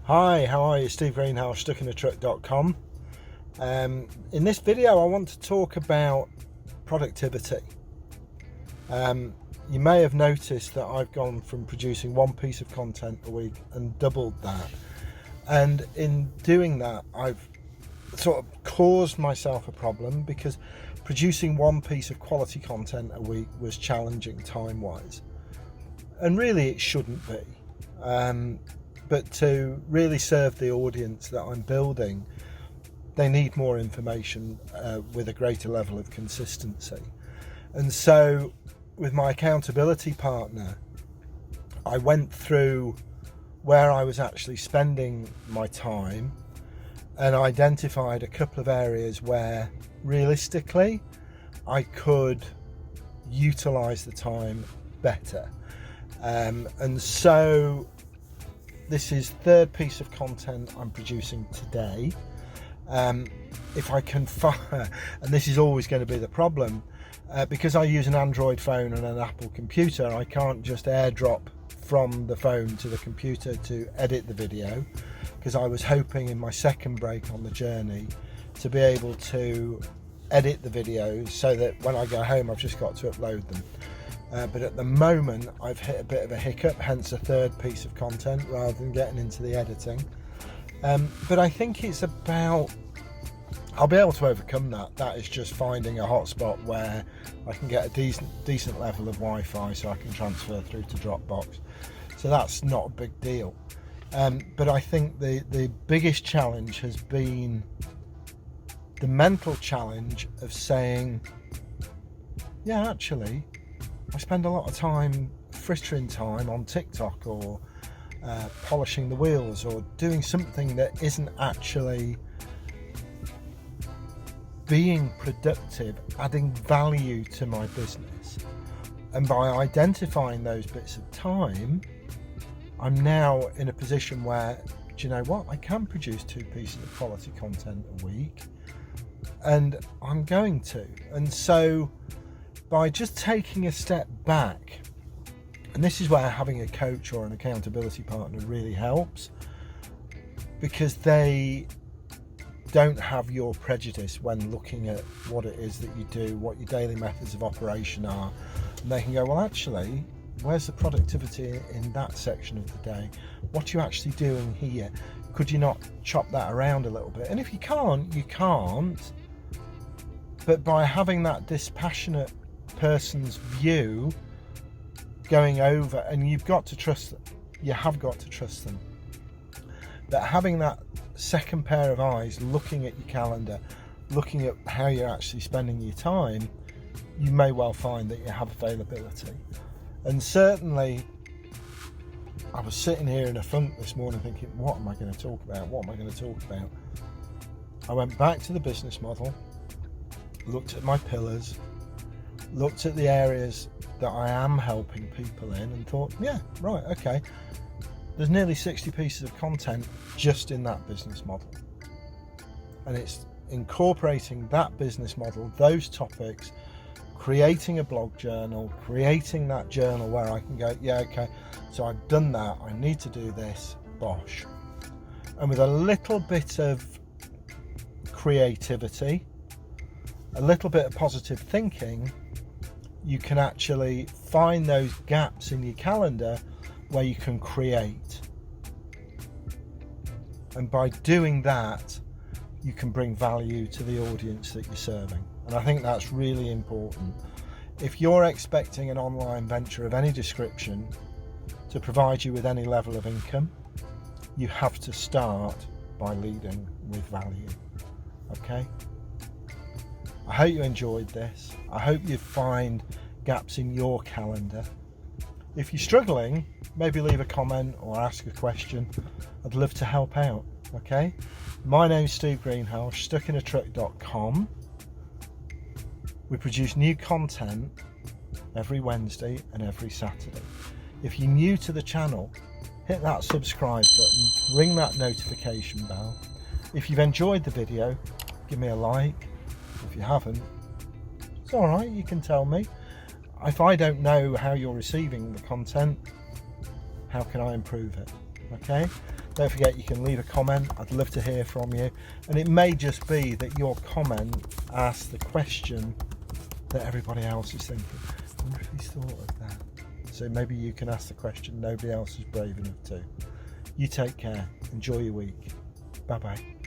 Hi, how are you? Steve Greenhalgh, stuckinthetruck.com. In this video I want to talk about productivity. You may have noticed that I've gone from producing one piece of content a week and doubled that, and in doing that I've sort of caused myself a problem because producing one piece of quality content a week was challenging time wise, and really it shouldn't be. But to really serve the audience that I'm building, they need more information with a greater level of consistency. And so with my accountability partner, I went through where I was actually spending my time and identified a couple of areas where realistically I could utilize the time better. And so this is third piece of content I'm producing today. If I can find, and this is always going to be the problem, because I use an Android phone and an Apple computer, I can't just airdrop from the phone to the computer to edit the video, because I was hoping in my second break on the journey to be able to edit the videos so that when I go home I've just got to upload them. But at the moment I've hit a bit of a hiccup, hence a third piece of content rather than getting into the editing. But I think it's about, I'll be able to overcome that. That is just finding a hotspot where I can get a decent level of Wi-Fi so I can transfer through to Dropbox. So that's not a big deal. But I think the biggest challenge has been the mental challenge of saying, yeah, actually, I spend a lot of time, frittering time on TikTok or polishing the wheels or doing something that isn't actually being productive, adding value to my business. And by identifying those bits of time, I'm now in a position where, do you know what, I can produce 2 pieces of quality content a week, and I'm going to. And so by just taking a step back, and this is where having a coach or an accountability partner really helps, because they don't have your prejudice when looking at what it is that you do, what your daily methods of operation are, and they can go, well, actually, where's the productivity in that section of the day? What are you actually doing here? Could you not chop that around a little bit? And if you can't, you can't. But by having that dispassionate person's view going over, and you've got to trust them, you have got to trust them, but having that second pair of eyes looking at your calendar, looking at how you're actually spending your time, you may well find that you have availability. And certainly I was sitting here in a funk this morning thinking, what am I going to talk about? I went back to the business model, looked at my pillars, looked at the areas that I am helping people in, and thought, yeah, right, okay, there's nearly 60 pieces of content just in that business model, and it's incorporating that business model, those topics, creating a blog journal, creating that journal where I can go, yeah, okay, so I've done that, I need to do this, bosh. And with a little bit of creativity, a little bit of positive thinking, you can actually find those gaps in your calendar where you can create. And by doing that, you can bring value to the audience that you're serving. And I think that's really important. If you're expecting an online venture of any description to provide you with any level of income, you have to start by leading with value. Okay? I hope you enjoyed this. I hope you find gaps in your calendar. If you're struggling, maybe leave a comment or ask a question. I'd love to help out. Okay? My name's Steve Greenhalgh, stuckinthetruck.com. We produce new content every Wednesday and every Saturday. If you're new to the channel, hit that subscribe button, ring that notification bell. If you've enjoyed the video, give me a like. If you haven't, it's alright, you can tell me. If I don't know how you're receiving the content, how can I improve it? Okay, Don't forget you can leave a comment. I'd love to hear from you, and it may just be that your comment asks the question that everybody else is thinking. I wonder if he's thought of that. So maybe you can ask the question nobody else is brave enough to. You take care. Enjoy your week. Bye bye.